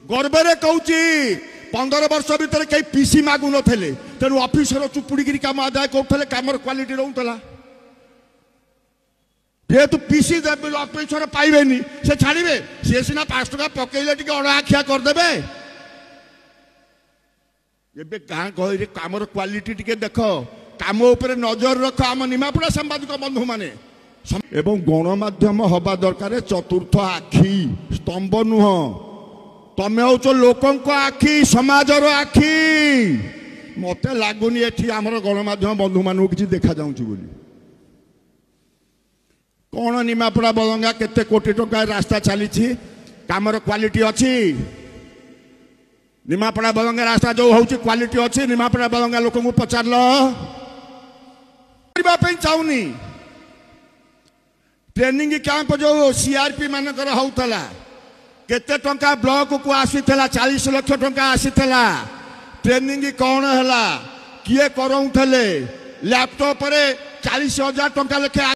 गर्वे कहूँ 15 वर्ष भितर कई पीसी मागु नथिले तेणु ऑफिसर चुपुड़ी काम आदाय करते कम क्वालिटी रोला जेहेतु पीसी ऑफिसर पाइबे से छाड़े सी सीना 5 टका पकईले अड़ाखिया करदे ये गाँ गहरी कम क्वालिटी टी देख कम उपर नजर रख आम निमापड़ा सांबादिक बंधु माने एवं गणमाध्यम हवा दरकार चतुर्थ आखि स्तंभ नुह तमें हूँ लोकों आखि समाजर आखि मत लगुनि एटी आमर गणमाध्यम बंधु मानू कि देखा जाऊँगी बोली कौन निमापड़ा बलंगा केते कोटी टंका रास्ता चली कामर क्वालिटी अच्छी निमापड़ा बलंगा रास्ता जो हूँ क्वालिटी अच्छी निमापड़ा बलंगा लोक पचार चाहूनी ट्रेनिंग कैंप जो सीआरपी मानकर होता केते टंका ब्लॉक को आसीला 40 लाख टंका आसीला ट्रेनिंग कौन है किए कराऊले लैपटॉप 40,000 टंका लेखे